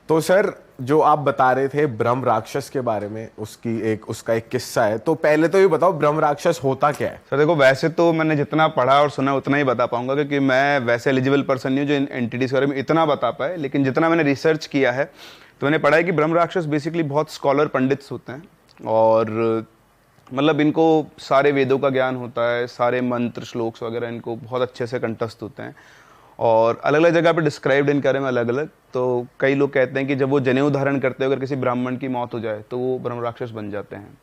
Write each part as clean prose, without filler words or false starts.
तो सर जो आप बता रहे थे ब्रह्म राक्षस के बारे में, उसका एक किस्सा है, तो पहले तो ये बताओ ब्रह्म राक्षस होता क्या है? सर देखो, वैसे तो मैंने जितना पढ़ा और सुना उतना ही बता पाऊंगा, क्योंकि मैं वैसे एलिजिबल पर्सन नहीं हूँ जो इन एंटिटीज के बारे में इतना बता पाए। लेकिन जितना मैंने रिसर्च किया है तो मैंने पढ़ा है कि ब्रह्म राक्षस बेसिकली बहुत स्कॉलर पंडित्स होते हैं, और मतलब इनको सारे वेदों का ज्ञान होता है, सारे मंत्र श्लोक्स वगैरह इनको बहुत अच्छे से कंठस्थ होते हैं, और अलग अलग जगह पे डिस्क्राइब्ड इनके बारे में अलग अलग। तो कई लोग कहते हैं कि जब वो जनेऊ धारण करते हैं, अगर किसी ब्राह्मण की मौत हो जाए तो वो ब्रह्म राक्षस बन जाते हैं।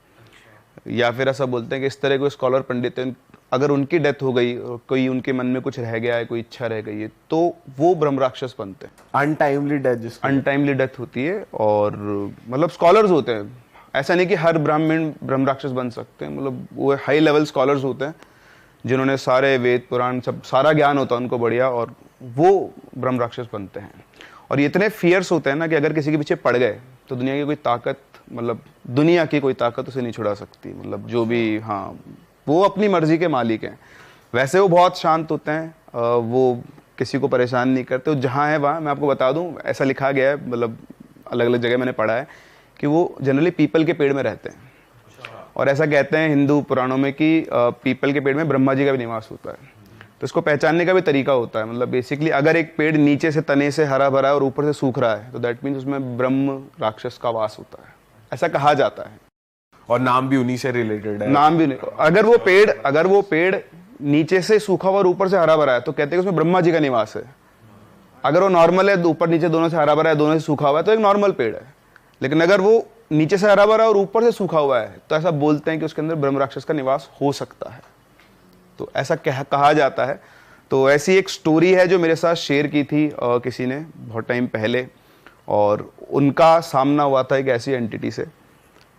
या फिर ऐसा बोलते हैं कि इस तरह कोई स्कॉलर पंडित है, अगर उनकी डेथ हो गई और कोई उनके मन में कुछ रह गया है, कोई इच्छा रह गई है, तो वो ब्रह्म राक्षस बनते हैं। अनटाइमली डेथ, जिसको अनटाइमली डेथ होती है, और मतलब स्कॉलर्स होते हैं। ऐसा नहीं कि हर ब्राह्मण ब्रह्म राक्षस बन सकते हैं, मतलब वो हाई लेवल स्कॉलर्स होते हैं जिन्होंने सारे वेद पुराण सब सारा ज्ञान होता है उनको बढ़िया, और वो ब्रह्म राक्षस बनते हैं। और ये इतने फियर्स होते हैं ना कि अगर किसी के पीछे पड़ गए तो दुनिया की कोई ताकत, मतलब दुनिया की कोई ताकत उसे नहीं छुड़ा सकती। मतलब जो भी, हाँ, वो अपनी मर्जी के मालिक हैं। वैसे वो बहुत शांत होते हैं, वो किसी को परेशान नहीं करते। जहाँ है वहाँ, मैं आपको बता दूँ, ऐसा लिखा गया है, मतलब अलग अलग जगह मैंने पढ़ा है कि वो जनरली पीपल के पेड़ में रहते हैं। और ऐसा कहते हैं हिंदू पुराणों में कि पीपल के पेड़ में ब्रह्मा जी का भी निवास होता है। तो इसको पहचानने का भी तरीका होता है। मतलब बेसिकली अगर एक पेड़ नीचे से तने से हरा भरा है और ऊपर से सूख रहा है, तो दैट मीन्स उसमें ब्रह्म राक्षस का वास होता है, ऐसा कहा जाता है। और नाम भी उन्हीं से रिलेटेड है। नाम भी नहीं, अगर वो पेड़ नीचे से सूखा हुआ और ऊपर से हरा भरा है तो कहते हैं कि उसमें ब्रह्मा जी का निवास है। अगर वो नॉर्मल है, ऊपर नीचे दोनों से हरा भरा है, दोनों से सूखा हुआ है, तो एक नॉर्मल पेड़ है। लेकिन अगर वो नीचे से हरा भरा और ऊपर से सूखा हुआ है, तो ऐसा बोलते हैं कि उसके अंदर ब्रह्म राक्षस का निवास हो सकता है। तो ऐसा कहा जाता है। तो ऐसी एक स्टोरी है जो मेरे साथ शेयर की थी किसी ने बहुत टाइम पहले, और उनका सामना हुआ था एक ऐसी एंटिटी से,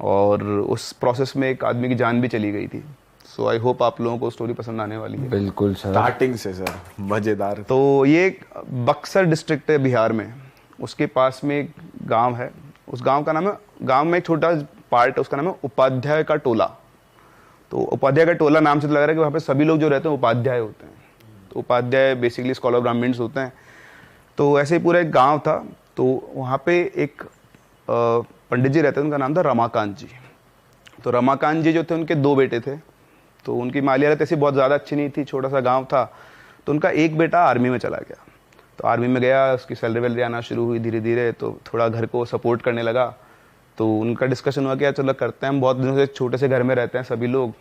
और उस प्रोसेस में एक आदमी की जान भी चली गई थी। सो आई होप आप लोगों को स्टोरी पसंद आने वाली है। बिल्कुल सर, स्टार्टिंग से सर मजेदार। तो ये बक्सर डिस्ट्रिक्ट है बिहार में, उसके पास में एक गांव है। उस गांव का नाम है, गांव में एक छोटा पार्ट है, उसका नाम है उपाध्याय का टोला। तो उपाध्याय का टोला नाम से तो लग रहा है कि वहाँ पे सभी लोग जो रहते हैं उपाध्याय होते हैं। तो उपाध्याय बेसिकली स्कॉलर ब्राह्मण्स होते हैं। तो ऐसे ही पूरा एक गांव था। तो वहाँ पे एक पंडित जी रहते थे, उनका नाम था रमाकांत जी। तो रमाकांत जी जो थे, उनके 2 बेटे थे। तो उनकी माली हालत ऐसी बहुत ज़्यादा अच्छी नहीं थी, छोटा सा गाँव था। तो उनका एक बेटा आर्मी में चला गया। तो आर्मी में गया, उसकी सैलरी वैलरी आना शुरू हुई धीरे धीरे, तो थोड़ा घर को सपोर्ट करने लगा। तो उनका डिस्कशन हुआ कि यार चलो करते हैं, हम बहुत दिनों से छोटे से घर में रहते हैं सभी लोग,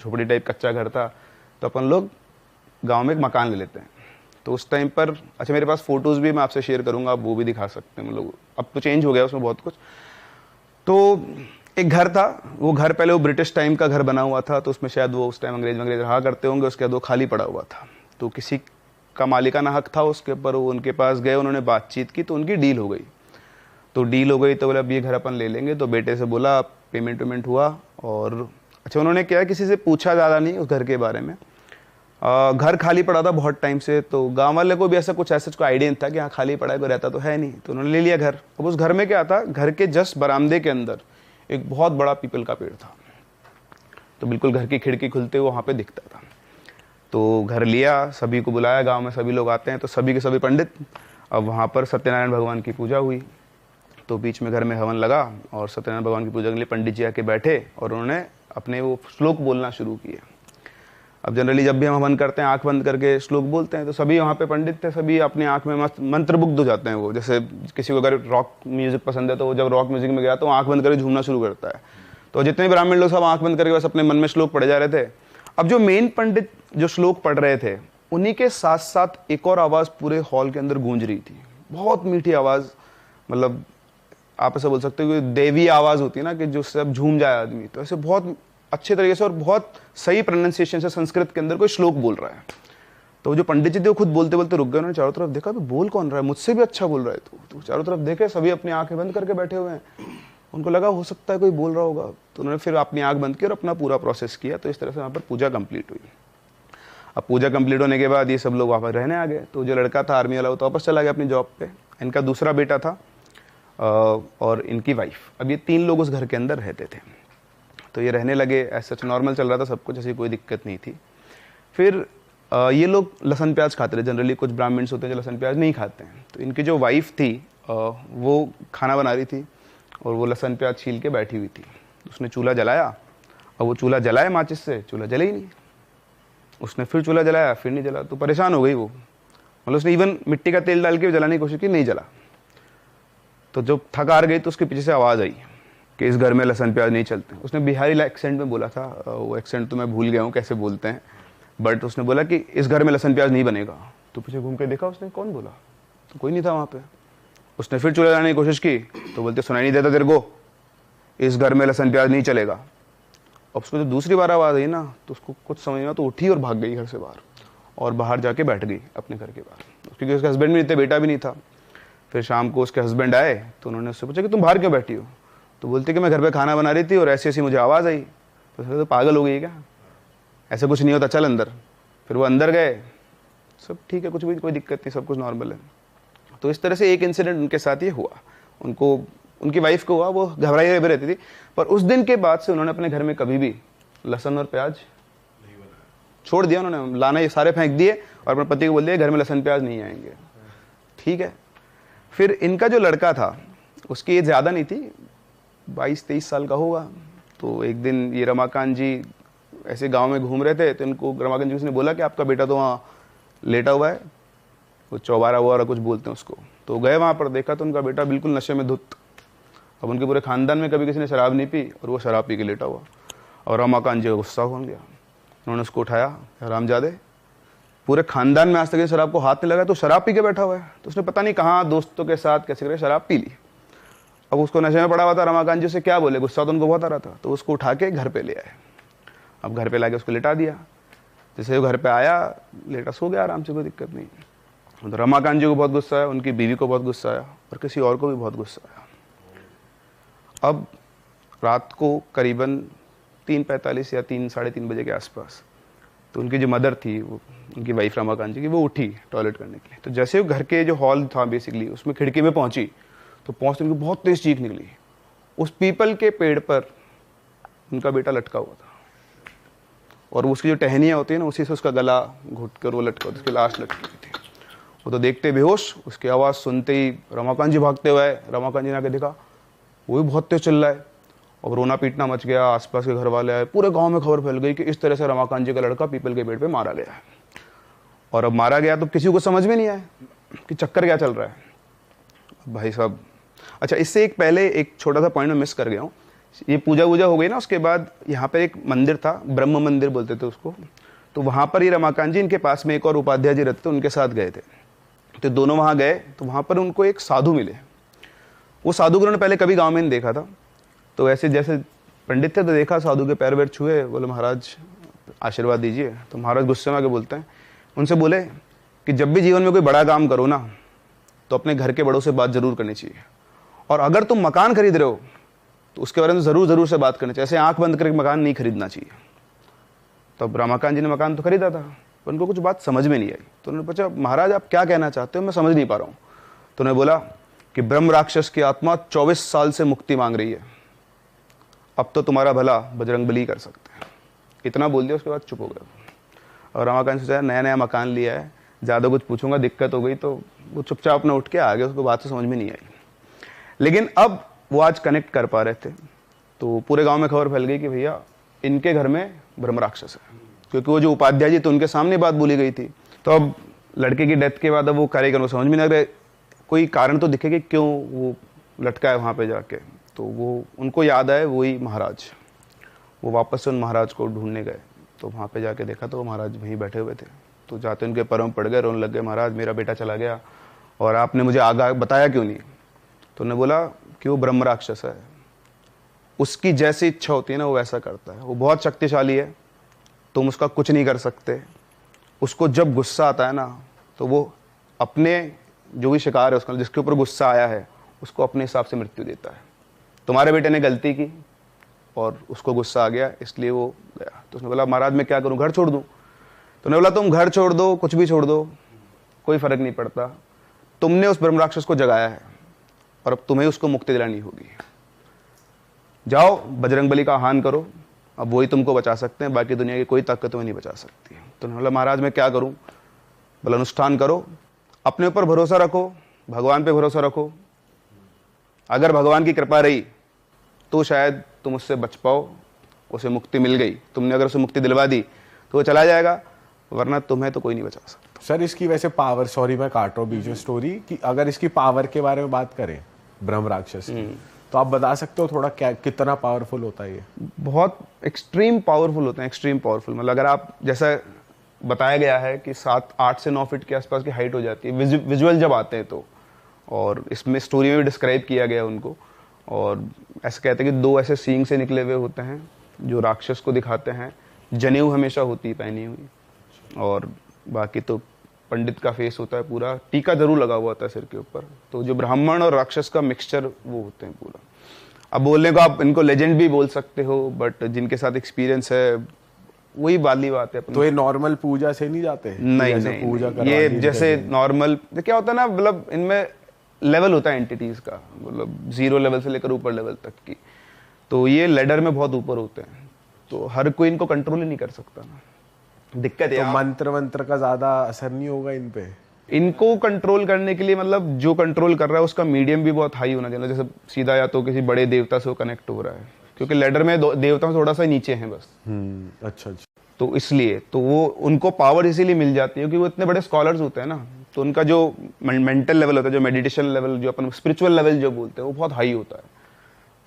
झोपड़ी टाइप कच्चा घर था, तो अपन लोग गांव में एक मकान ले लेते हैं। तो उस टाइम पर, अच्छा मेरे पास फोटोज़ भी मैं आपसे शेयर करूंगा, आप वो भी दिखा सकते हैं। मतलब अब तो चेंज हो गया उसमें बहुत कुछ। तो एक घर था, वो घर पहले वो ब्रिटिश टाइम का घर बना हुआ था, तो उसमें शायद वो उस टाइम अंग्रेज रहा करते होंगे, उसके बाद वो खाली पड़ा हुआ था। तो किसी का मालिकाना हक था उसके ऊपर, वो उनके पास गए, उन्होंने बातचीत की, तो उनकी डील हो गई। तो डील हो गई तो बोला अब ये घर अपन ले लेंगे। तो बेटे से बोला, पेमेंट वेमेंट हुआ, और अच्छा उन्होंने क्या, किसी से पूछा ज़्यादा नहीं उस घर के बारे में। घर खाली पड़ा था बहुत टाइम से, तो गांव वाले को भी ऐसा कुछ कोई आइडिया नहीं था कि हाँ खाली पड़ा है, कोई रहता तो है नहीं। तो उन्होंने ले लिया घर। अब उस घर में क्या था, घर के जस्ट बरामदे के अंदर एक बहुत बड़ा पीपल का पेड़ था। तो बिल्कुल घर की खिड़की खुलते हुए वहाँ पे दिखता था। तो घर लिया, सभी को बुलाया, गांव में सभी लोग आते हैं, तो सभी के सभी पंडित। अब वहाँ पर सत्यनारायण भगवान की पूजा हुई। तो बीच में घर में हवन लगा, और सत्यनारायण भगवान की पूजा के लिए पंडित जी आके बैठे, और उन्होंने अपने वो श्लोक बोलना शुरू किए। अब जनरली जब भी हम हवन करते हैं आंख बंद करके श्लोक बोलते हैं, तो सभी वहाँ पे पंडित थे, सभी अपनी आंख में मस्त मंत्रमुग्ध हो जाते हैं। वो जैसे किसी को अगर रॉक म्यूजिक पसंद है तो वो जब रॉक म्यूजिक में गया तो आंख बंद करके झूमना शुरू करता है। तो जितने ब्राह्मण लोग सब आंख बंद करके बस अपने मन में श्लोक पढ़े जा रहे थे। अब जो मेन पंडित जो श्लोक पढ़ रहे थे, उन्हीं के साथ साथ एक और आवाज़ पूरे हॉल के अंदर गूंज रही थी, बहुत मीठी आवाज़। मतलब आप ऐसा बोल सकते हो कि देवी आवाज़ होती है ना, कि जो सब झूम जाए आदमी। तो ऐसे बहुत अच्छे तरीके से और बहुत सही प्रोनाउंसिएशन से संस्कृत के अंदर कोई श्लोक बोल रहा है। तो जो पंडित जी थे वो खुद बोलते बोलते रुक गए। उन्होंने चारों तरफ देखा, बोल कौन रहा है, मुझसे भी अच्छा बोल रहा है। तो चारों तरफ देखे, सभी अपनी आंखें बंद करके बैठे हुए हैं। उनको लगा हो सकता है कोई बोल रहा होगा। तो उन्होंने फिर अपनी आंख बंद की और अपना पूरा प्रोसेस किया। तो इस तरह से वहाँ पर पूजा कंप्लीट हुई। अब पूजा कंप्लीट होने के बाद ये सब लोग वहाँ पर रहने आ गए। तो जो लड़का था आर्मी वाला, वो तो वापस चला गया अपनी जॉब पे। इनका दूसरा बेटा था और इनकी वाइफ। अब ये 3 लोग उस घर के अंदर रहते थे। तो ये रहने लगे, ऐसा नॉर्मल चल रहा था सब कुछ, ऐसी कोई दिक्कत नहीं थी। फिर ये लोग लहसुन प्याज खाते थे। जनरली कुछ ब्राह्मण्स होते हैं जो लहसुन प्याज नहीं खाते हैं। तो इनकी जो वाइफ थी वो खाना बना रही थी और वो लहसुन प्याज छील के बैठी हुई थी। उसने चूल्हा जलाया और वो चूल्हा जलाया माचिस से, चूल्हा जले ही नहीं। उसने फिर चूल्हा जलाया, फिर नहीं जला, तो परेशान हो गई वो। मतलब उसने इवन मिट्टी का तेल डाल के जलाने की कोशिश की, नहीं जला। तो जब थक हार गई तो उसके पीछे से आवाज़ आई कि इस घर में लहसुन प्याज नहीं चलते। उसने बिहारी एक्सेंट में बोला था, वो एक्सेंट तो मैं भूल गया हूँ कैसे बोलते हैं, बट उसने बोला कि इस घर में लहसुन प्याज नहीं बनेगा। तो पीछे घूम के देखा उसने, कौन बोला, तो कोई नहीं था वहाँ पे। उसने फिर चूल्हा जलाने की कोशिश की तो बोलते सुनाई नहीं देता तेरे को, इस घर में लहसुन प्याज नहीं चलेगा। अब उसको जब दूसरी बार आवाज़ आई ना तो उसको कुछ समझ में, तो उठी और भाग गई घर से बाहर, और बाहर जाके बैठ गई अपने घर के बाहर, क्योंकि उसके हस्बैंड भी नहीं थे, बेटा भी नहीं था। फिर शाम को उसके हस्बैंड आए तो उन्होंने उससे पूछा कि तुम बाहर क्यों बैठी हो। तो बोलती कि मैं घर पे खाना बना रही थी और ऐसी ऐसी मुझे आवाज़ आई। तो पागल हो गई क्या, ऐसा कुछ नहीं होता, चल अंदर। फिर वो अंदर गए, सब ठीक है, कुछ भी कोई दिक्कत नहीं, सब कुछ नॉर्मल है। तो इस तरह से एक इंसिडेंट उनके साथ ये हुआ। उनको, उनकी वाइफ को हुआ, वो घबराई हुई रहती थी। पर उस दिन के बाद से उन्होंने अपने घर में कभी भी लहसुन और प्याज छोड़ दिया। उन्होंने लाना ये सारे फेंक दिए और अपने पति को बोल दिया घर में लहसुन प्याज नहीं आएंगे, ठीक है। फिर इनका जो लड़का था उसकी एज ज़्यादा नहीं थी, 22-23 साल का होगा। तो एक दिन ये रमाकांत जी ऐसे गांव में घूम रहे थे, तो इनको रमाकांत जी ने बोला कि आपका बेटा तो वहाँ लेटा हुआ है, वो चौबारा हुआ कुछ बोलते हैं उसको। तो गए वहाँ पर, देखा तो उनका बेटा बिल्कुल नशे में धुत। अब उनके पूरे खानदान में कभी किसी ने शराब नहीं पी और वो शराब पी के लेटा हुआ। और रमाकांत जी का गुस्सा हो गया, उन्होंने उसको उठाया, हरामजादे, पूरे खानदान में आज तक शराब को हाथ नहीं लगा, तो शराब पी के बैठा हुआ है। तो उसने पता नहीं कहाँ दोस्तों के साथ कैसे करके शराब पी ली। अब उसको नशे में पड़ा हुआ था, रमाकांत जी से क्या बोले, गुस्सा तो उनको बहुत आ रहा था। तो उसको उठा के घर पे ले आए। अब घर पे लाके उसको लिटा दिया। जैसे वो घर पे आया, लेटा सो गया आराम से, कोई दिक्कत नहीं। तो रमाकांत जी को बहुत गुस्सा आया, उनकी बीवी को बहुत गुस्सा आया और किसी और को भी बहुत गुस्सा आया। अब रात को करीबन 3:45 या 3-3:30 बजे के आसपास, तो उनकी जो मदर थी, वो उनकी वाइफ रमाकांत जी की, वो उठी टॉयलेट करने के लिए। तो जैसे वो घर के जो हॉल था बेसिकली, उसमें खिड़की में पहुंची, तो पहुंचते उनको बहुत तेज चीख निकली। उस पीपल के पेड़ पर उनका बेटा लटका हुआ था और उसकी जो टहनियाँ होती है ना, उसी से उसका गला घुट कर वो लटका, उसकी लाश लटकी हुई थी। वो तो देखते बेहोश, उसकी आवाज़ सुनते ही रमाकांत जी भागते हुए, रमाकांत जी ने आके देखा, वो भी बहुत तेज चिल्ला है और रोना पीटना मच गया। आसपास के घर वाले आए, पूरे गांव में खबर फैल गई कि इस तरह से रमाकांत जी का लड़का पीपल के पेड़ पे मारा गया है। और अब मारा गया तो किसी को समझ में नहीं आया कि चक्कर क्या चल रहा है। भाई साहब, अच्छा इससे एक पहले एक छोटा सा पॉइंट में मिस कर गया हूँ। ये पूजा वूजा हो गई ना, उसके बाद यहाँ पर एक मंदिर था, ब्रह्म मंदिर बोलते थे उसको। तो वहाँ पर ये रमाकांत जी, इनके पास में एक और उपाध्याय जी रहते थे, उनके साथ गए थे। तो दोनों वहाँ गए, तो वहाँ पर उनको एक साधु मिले। वो साधु को उन्होंने पहले कभी गाँव में नहीं देखा था। तो ऐसे जैसे पंडित थे, तो देखा, साधु के पैर वैर छुए, बोले महाराज आशीर्वाद दीजिए। तो महाराज गुस्से में आके बोलते हैं, उनसे बोले कि जब भी जीवन में कोई बड़ा काम करो ना, तो अपने घर के बड़ों से बात जरूर करनी चाहिए, और अगर तुम मकान खरीद रहे हो तो उसके बारे में जरूर से बात करनी चाहिए, ऐसे आंख बंद करके मकान नहीं खरीदना चाहिए। तब रमाकांत जी ने मकान तो खरीदा था, पर उनको कुछ बात समझ में नहीं आई। तो उन्होंने पूछा, महाराज आप क्या कहना चाहते हो, मैं समझ नहीं पा रहा हूँ। तो उन्होंने बोला कि ब्रह्म राक्षस की आत्मा 24 साल से मुक्ति मांग रही है, अब तो तुम्हारा भला बजरंगबली कर सकते हैं। इतना बोल दिया, उसके बाद चुप हो गए। और रमाकांत सोचा नया नया मकान लिया है, ज़्यादा कुछ पूछूंगा दिक्कत हो गई, तो वो चुपचाप अपने उठ के आ गया, उसको बात तो समझ में नहीं आई। लेकिन अब वो आज कनेक्ट कर पा रहे थे, तो पूरे गांव में खबर फैल गई कि भैया इनके घर में ब्रह्म राक्षस है, क्योंकि वो जो उपाध्याय जी थे उनके सामने बात बोली गई थी। तो अब लड़के की डेथ के बाद अब वो करेगा, वो समझ में नहीं लग रहा, कोई कारण तो दिखे कि क्यों वो लटका है वहाँ पे जाके। तो वो उनको याद आए वही महाराज, वो वापस से उन महाराज को ढूंढने गए। तो वहाँ पे जाके देखा तो वो महाराज वहीं बैठे हुए थे। तो जाते उनके पैरों में पड़ गए, रोने लग गए, महाराज मेरा बेटा चला गया और आपने मुझे आगा बताया क्यों नहीं। तो उन्होंने बोला कि वो ब्रह्म राक्षस है, उसकी जैसी इच्छा होती है ना वो वैसा करता है, वो बहुत शक्तिशाली है, तुम उसका कुछ नहीं कर सकते। उसको जब गुस्सा आता है ना, तो वो अपने जो भी शिकार है उसका, जिसके ऊपर गुस्सा आया है, उसको अपने हिसाब से मृत्यु देता है। तुम्हारे बेटे ने गलती की और उसको गुस्सा आ गया, इसलिए वो गया। तो उसने बोला महाराज मैं क्या करूं, घर छोड़ दूं। तो उन्होंने बोला तुम घर छोड़ दो, कुछ भी छोड़ दो, कोई फर्क नहीं पड़ता, तुमने उस ब्रह्म राक्षस को जगाया है और अब तुम्हें उसको मुक्ति दिलानी होगी। जाओ बजरंगबली का आह्वान करो, अब वही तुमको बचा सकते हैं, बाकी दुनिया की कोई ताकत तुम्हें नहीं बचा सकती। तो उन्होंने बोला महाराज मैं क्या करूं। बोला अनुष्ठान करो, अपने ऊपर भरोसा रखो, भगवान पे भरोसा रखो, अगर भगवान की कृपा रही तो शायद तुम उससे बच पाओ, उसे मुक्ति मिल गई, तुमने अगर उसे मुक्ति दिलवा दी तो वो चला जाएगा, वरना तुम्हें तो कोई नहीं बचा सकता। सर इसकी वैसे पावर, सॉरी मैं काट रहा हूँ बीच में स्टोरी, कि अगर इसकी पावर के बारे में बात करें ब्रह्म राक्षस की, तो आप बता सकते हो थोड़ा क्या, कितना पावरफुल होता है ये? बहुत एक्सट्रीम पावरफुल होते हैं, एक्सट्रीम पावरफुल। मतलब अगर आप, जैसा बताया गया है कि 8 से 9 फीट के आसपास की हाइट हो जाती है विजुअल जब आते हैं तो, और इसमें स्टोरी में भी डिस्क्राइब किया गया उनको। और ऐसे कहते हैं कि 2 ऐसे सींग से निकले हुए होते हैं जो राक्षस को दिखाते हैं, जनेऊ हमेशा होती है पहनी हुई, और बाकी तो पंडित का फेस होता है पूरा, टीका जरूर लगा हुआ होता है सिर के ऊपर। तो जो ब्राह्मण और राक्षस का मिक्सचर वो होते हैं पूरा। अब बोलने को आप इनको लेजेंड भी बोल सकते हो, बट जिनके साथ एक्सपीरियंस है वही वाली बात है। तो ये नॉर्मल पूजा से नहीं जाते? नहीं, नहीं, पूजा ये जैसे नॉर्मल क्या होता है ना, मतलब इनमें लेवल होता है एंटिटीज का, मतलब 0 लेवल से लेकर ऊपर लेवल तक की। तो ये लेडर में बहुत ऊपर होते हैं, तो हर कोई इनको कंट्रोल ही नहीं कर सकता ना, दिक्कत है। तो मंत्र का ज्यादा असर नहीं होगा इन पे? इनको कंट्रोल करने के लिए, मतलब जो कंट्रोल कर रहा है उसका मीडियम भी बहुत हाई होना चाहिए। जैसे सीधा या तो किसी बड़े देवता से वो कनेक्ट हो रहा है, क्योंकि लेडर में देवता थोड़ा सा नीचे हैं बस। अच्छा। तो इसलिए तो वो उनको पावर इसीलिए मिल जाती है क्योंकि वो इतने बड़े स्कॉलर्स होते हैं ना, तो उनका जो मेंटल लेवल होता है, जो मेडिटेशन लेवल, जो अपन स्पिरिचुअल लेवल जो बोलते हैं, वो बहुत हाई होता है।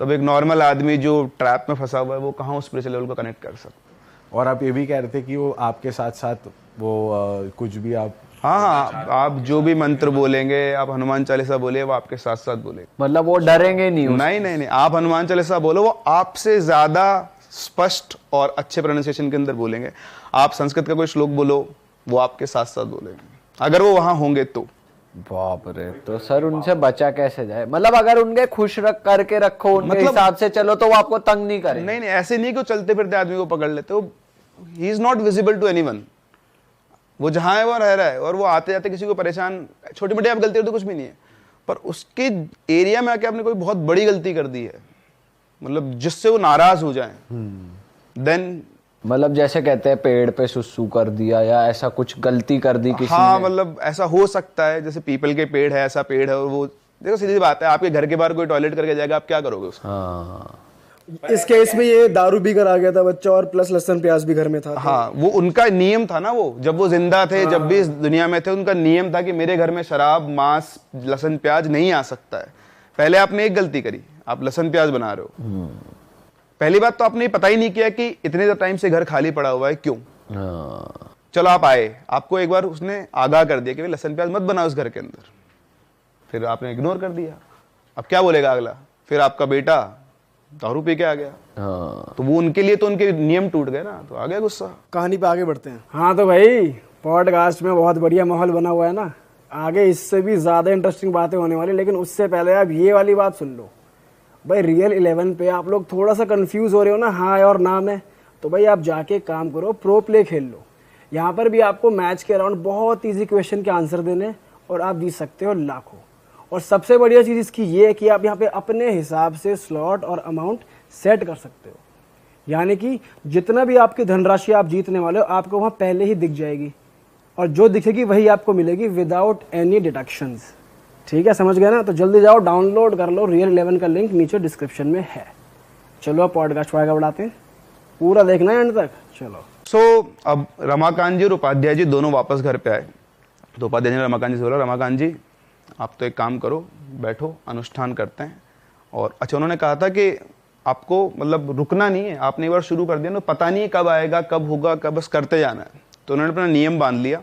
तब एक नॉर्मल आदमी जो ट्रैप में फंसा हुआ है वो कहाँ उस स्पिरिचुअल लेवल को कनेक्ट कर सकता है। और आप ये भी कह रहे थे कि वो आपके साथ साथ वो कुछ भी आप, हाँ, आप जो भी मंत्र बोलेंगे, आप हनुमान चालीसा बोले, वो आपके साथ साथ बोले, मतलब वो डरेंगे नहीं? नहीं, आप हनुमान चालीसा बोलो, वो आपसे ज्यादा स्पष्ट और अच्छे प्रोनाउंसिएशन के अंदर बोलेंगे। आप संस्कृत का कोई श्लोक बोलो, वो आपके साथ साथ बोलेंगे, अगर वो वहां होंगे तो। बाप रे, तो सर उनसे बचा कैसे जाए? मतलब अगर उनके खुश करके रखो उनके मतलब, हिसाब से चलो तो वो आपको तंग नहीं करेंगे? नहीं, ऐसे नहीं कि चलते फिरते आदमी को पकड़ लेते, he is not visible to anyone. वो जहां है वो रह रहा है, और वो आते जाते किसी को परेशान, छोटी मोटी आप गलती हो तो कुछ भी नहीं है, पर उसके एरिया में आके आपने कोई बहुत बड़ी गलती कर दी है, मतलब जिससे वो नाराज हो जाए, देन मतलब जैसे कहते हैं पेड़ पे सुसु कर दिया या ऐसा कुछ गलती कर दी किसी हाँ, ने? मतलब ऐसा हो सकता है। जैसे पीपल के पेड़ है, ऐसा पेड़ है, और वो देखो सीधी बात है, आपके घर के बाहर कोई टॉयलेट करके जाएगा, आप क्या करोगे उसको? हाँ, इस केस में ये दारू पीकर आ गया था बच्चा, और प्लस लहसुन प्याज भी घर में था। हाँ, वो उनका नियम था ना, वो जब वो जिंदा थे, जब भी इस दुनिया में थे, उनका नियम था कि मेरे घर में शराब, मांस, लहसुन प्याज नहीं आ सकता है। पहले आपने एक गलती करी, आप लहसुन प्याज बना रहे हो। पहली बात तो आपने पता ही नहीं किया कि इतने टाइम से घर खाली पड़ा हुआ है, क्यों? चलो आप आए, आपको एक बार उसने आगाह कर दिया कि लहसुन प्याज मत बनाओ उस घर के अंदर, फिर आपने इग्नोर कर दिया। अब क्या बोलेगा अगला? फिर आपका बेटा दारू पी के आ गया, तो वो उनके लिए तो उनके नियम टूट गए ना, तो आ गया गुस्सा। कहानी पे आगे बढ़ते हैं। हाँ तो भाई पॉडकास्ट में बहुत बढ़िया माहौल बना हुआ है ना, आगे इससे भी ज्यादा इंटरेस्टिंग बातें होने वाली, लेकिन उससे पहले आप ये वाली बात सुन लो भाई। रियल 11 पे आप लोग थोड़ा सा कंफ्यूज हो रहे हो ना हाँ और ना में, तो भाई आप जाके काम करो, प्रो प्ले खेल लो। यहाँ पर भी आपको मैच के अराउंड बहुत ईजी क्वेश्चन के आंसर देने, और आप जीत सकते हो लाखों। और सबसे बढ़िया चीज़ इसकी ये है कि आप यहाँ पे अपने हिसाब से स्लॉट और अमाउंट सेट कर सकते हो, यानी कि जितना भी आपकी धनराशि आप जीतने वाले हो आपको वहाँ पहले ही दिख जाएगी, और जो दिखेगी वही आपको मिलेगी विदाउट एनी डिडक्शंस। ठीक है, समझ गए ना? तो जल्दी जाओ डाउनलोड कर लो, रियल 11 का लिंक नीचे डिस्क्रिप्शन में है। चलो अब पॉडकास्ट को आगे बढ़ाते हैं, पूरा देखना है एंड तक। चलो अब रमाकांत जी और उपाध्याय जी दोनों वापस घर पे आए, तो उपाध्याय जी ने रमाकांत जी से बोला, रमाकांत जी आप तो एक काम करो, बैठो, अनुष्ठान करते हैं। और अच्छा, उन्होंने कहा था कि आपको मतलब रुकना नहीं है, आपने एक बार शुरू कर दिया ना, पता नहीं कब आएगा, कब होगा, कब, बस करते जाना है। तो उन्होंने अपना नियम बांध लिया,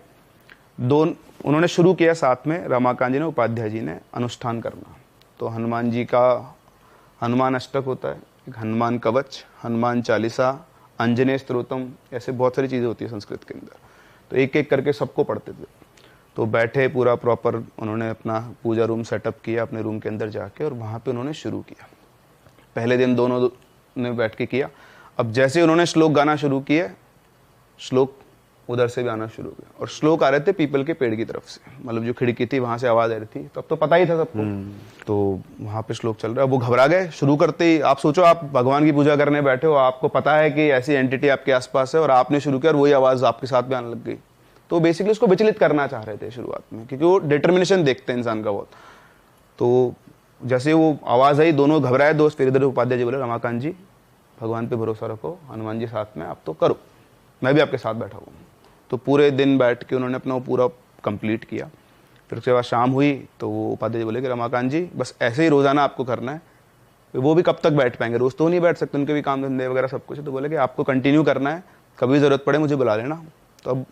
उन्होंने शुरू किया साथ में, रमाकांत जी ने, उपाध्याय जी ने अनुष्ठान करना। तो हनुमान जी का हनुमान अष्टक होता है, एक हनुमान कवच, हनुमान चालीसा, अंजनेय स्तोत्रम, ऐसे बहुत सारी चीज़ें होती है संस्कृत के अंदर, तो एक एक करके सबको पढ़ते थे। तो बैठे पूरा प्रॉपर उन्होंने अपना पूजा रूम सेटअप किया अपने रूम के अंदर जाके, और वहाँ पे उन्होंने शुरू किया। पहले दिन दोनों ने बैठ के किया। अब जैसे उन्होंने श्लोक गाना शुरू किए, श्लोक उधर से भी आना शुरू हुआ, और श्लोक आ रहे थे पीपल के पेड़ की तरफ से, मतलब जो खिड़की थी वहां से आवाज आ रही थी। तो अब तो पता ही था सबको, तो वहां पे श्लोक चल रहा है। वो घबरा गए शुरू करते ही। आप सोचो, आप भगवान की पूजा करने बैठे हो, आपको पता है कि ऐसी एंटिटी आपके आसपास है, और आपने शुरू किया और वही आवाज आपके साथ में आने लग गई। तो बेसिकली उसको विचलित करना चाह रहे थे शुरुआत में, क्योंकि वो डिटर्मिनेशन देखते हैं इंसान का बहुत। तो जैसे वो आवाज़ आई, दोनों घबराए दोस्त। फिर इधर उपाध्याय जी बोले, रमाकांत जी भगवान पे भरोसा रखो, हनुमान जी साथ में, आप तो करो, मैं भी आपके साथ बैठा हूँ। तो पूरे दिन बैठ के उन्होंने अपना वो पूरा कंप्लीट किया। फिर उसके बाद शाम हुई तो वो उपाध्याय जी बोले कि रमाकांत जी बस ऐसे ही रोज़ाना आपको करना है। वो भी कब तक बैठ पाएंगे, रोज़ तो नहीं बैठ सकते, उनके भी काम धंधे वगैरह सब कुछ है। तो बोले कि आपको कंटिन्यू करना है, कभी ज़रूरत पड़े मुझे बुला लेना। तो अब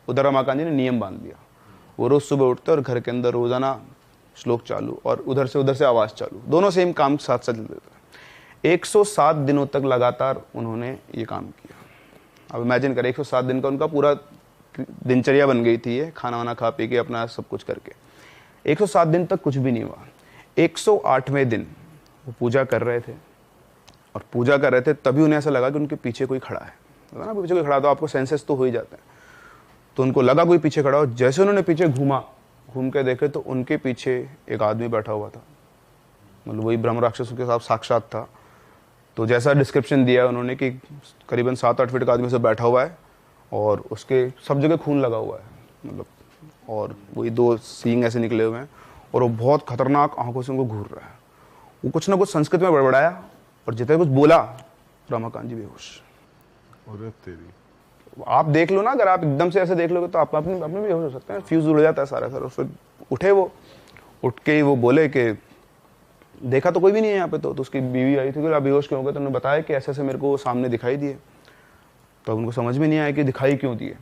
उधर रमाकांत जी ने नियम बांध दिया, वो रोज़ सुबह उठते और घर के अंदर रोज़ाना श्लोक चालू और उधर से आवाज़ चालू, दोनों सेम काम साथ साथ चलते थे। 107 दिनों तक लगातार उन्होंने ये काम किया। अब इमेजिन करें, 107 दिन का उनका पूरा दिनचर्या बन गई थी, ये खाना वाना खा पी के अपना सब कुछ करके। 107 दिन तक कुछ भी नहीं हुआ। 108वें दिन वो पूजा कर रहे थे, और पूजा कर रहे थे तभी उन्हें ऐसा लगा कि उनके पीछे कोई खड़ा है ना, पीछे कोई खड़ा तो आपको सेंसेस तो हो ही जाते हैं। तो उनको लगा कोई पीछे खड़ा हो। जैसे उन्होंने पीछे घूम के देखे तो उनके पीछे एक आदमी बैठा हुआ था, मतलब वही ब्रह्म राक्षसों के साथ साक्षात था। तो जैसा डिस्क्रिप्शन दिया उन्होंने कि करीबन 7-8 फीट का आदमी से बैठा हुआ है और उसके सब जगह खून लगा हुआ है, मतलब, और वही 2 सींग ऐसे निकले हुए हैं और वो बहुत खतरनाक आंखों से उनको घूर रहा है। वो कुछ ना कुछ संस्कृत में बड़बड़ाया और जितने कुछ बोला, रमाकांत जी बेहोश। अरे तेरी, आप देख लो ना, अगर आप एकदम से ऐसे देख लोगे तो आप अपने भी बेहोश हो सकते हैं, फ्यूज उड़ जाता है सारा। फिर उठे वो, उठ के ही वो बोले कि देखा तो कोई भी नहीं है यहाँ पे। तो उसकी बीवी आई थी कि आप बेहोश क्यों हो गए, तो उन्होंने बताया कि ऐसे ऐसे मेरे को सामने दिखाई दिए। तो उनको समझ में नहीं आया कि दिखाई क्यों दिए।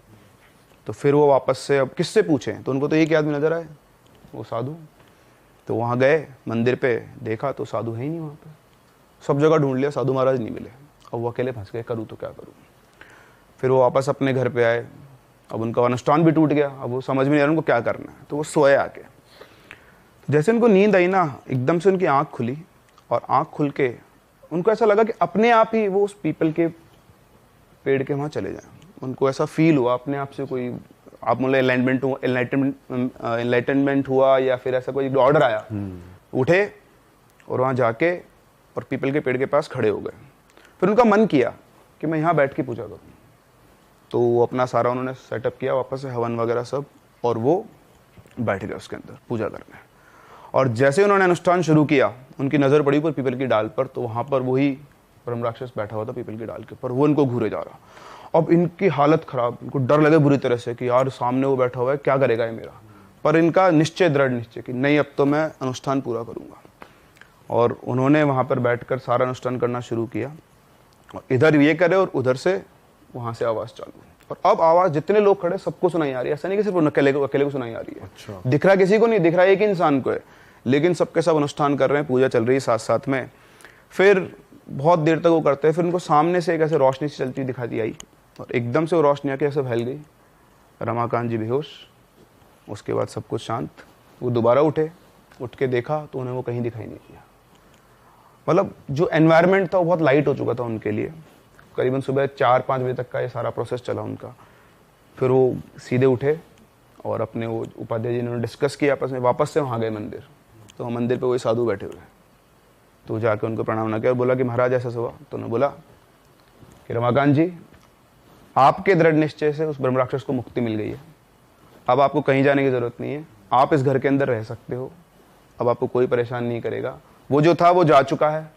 तो फिर वो वापस से अब किससे पूछें, तो उनको तो एक ही आदमी नजर आए, वो साधु। तो वहाँ गए मंदिर पे, देखा तो साधु है ही नहीं वहाँ पे, सब जगह ढूंढ लिया, साधु महाराज नहीं मिले। अब वो अकेले फंस गए, करूँ तो क्या करूँ। फिर वो वापस अपने घर पे आए। अब उनका अनुष्ठान भी टूट गया, अब वो समझ में नहीं आ रहा उनको क्या करना है। तो वो सोए आके, जैसे उनको नींद आई ना, एकदम से उनकी आंख खुली, और आंख खुल के उनको ऐसा लगा कि अपने आप ही वो उस पीपल के पेड़ के वहाँ चले जाएं। उनको ऐसा फील हुआ अपने आप से, कोई आप बोले एनलाइटनमेंट हुआ या फिर ऐसा कोई ऑर्डर आया। उठे और वहाँ जाके और पीपल के पेड़ के पास खड़े हो गए। फिर उनका मन किया कि मैं यहाँ बैठ के पूजा करूँ। तो वो अपना सारा उन्होंने सेटअप किया वापस से, हवन वगैरह सब, और वो बैठ गए उसके अंदर पूजा करने। और जैसे उन्होंने अनुष्ठान शुरू किया, उनकी नज़र पड़ी पर पीपल की डाल पर, तो वहाँ पर वही ब्रह्म राक्षस बैठा हुआ था पीपल की डाल के ऊपर, वो इनको घूरे जा रहा। अब इनकी हालत खराब, इनको डर लगे बुरी तरह से कि यार सामने वो बैठा हुआ है, क्या करेगा ये मेरा। पर इनका निश्चय, दृढ़ निश्चय कि नहीं, अब तो मैं अनुष्ठान पूरा करूँगा। और उन्होंने वहाँ पर बैठकर सारा अनुष्ठान करना शुरू किया, और इधर ये करे और उधर से वहाँ से आवाज़ चालू। और अब आवाज़ जितने लोग खड़े सबको सुनाई आ रही है, ऐसा नहीं कि सिर्फ अकेले को सुनाई आ रही है। अच्छा। दिख रहा किसी को नहीं, दिख रहा एक ही इंसान को है, लेकिन सबके सब अनुष्ठान कर रहे हैं, पूजा चल रही है साथ साथ में। फिर बहुत देर तक वो करते हैं। फिर उनको सामने से एक ऐसे रोशनी से चलती दिखा दी आई, और एकदम से वो रोशनी आके ऐसे फैल गई। रमाकांत जी बेहोश, उसके बाद सब कुछ शांत। वो दोबारा उठे, उठ के देखा तो उन्हें वो कहीं दिखाई नहीं दिया। मतलब जो एनवायरनमेंट था वो बहुत लाइट हो चुका था उनके लिए। करीबन सुबह 4-5 बजे तक का ये सारा प्रोसेस चला उनका। फिर वो सीधे उठे और अपने वो उपाध्याय जी ने डिस्कस किया आपस में, वापस से वहाँ गए मंदिर। तो मंदिर पे वही साधु बैठे हुए, तो जाके उनको प्रणाम ना किया और बोला कि महाराज ऐसा हुआ। तो उन्होंने बोला कि रमाकांत जी, आपके दृढ़ निश्चय से उस ब्रह्म राक्षस को मुक्ति मिल गई है, अब आपको कहीं जाने की जरूरत नहीं है, आप इस घर के अंदर रह सकते हो, अब आपको कोई परेशान नहीं करेगा। वो जो था वो जा चुका है,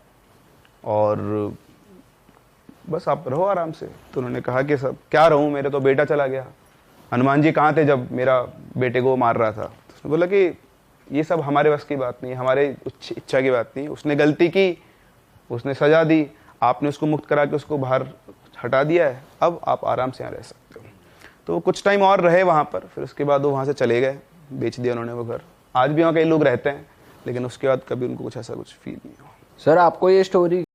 और बस आप रहो आराम से। तो उन्होंने कहा कि सब क्या रहूं, मेरे तो बेटा चला गया, हनुमान जी कहाँ थे जब मेरा बेटे को मार रहा था। तो उसने बोला कि ये सब हमारे बस की बात नहीं, हमारे इच्छा की बात नहीं, उसने गलती की, उसने सजा दी, आपने उसको मुक्त करा के उसको बाहर हटा दिया है, अब आप आराम से यहाँ रह सकते हो। तो कुछ टाइम और रहे वहाँ पर, फिर उसके बाद वो वहाँ से चले गए, बेच दिया उन्होंने वो घर। आज भी वहाँ कई लोग रहते हैं, लेकिन उसके बाद कभी उनको कुछ ऐसा कुछ फील नहीं हुआ। सर आपको ये स्टोरी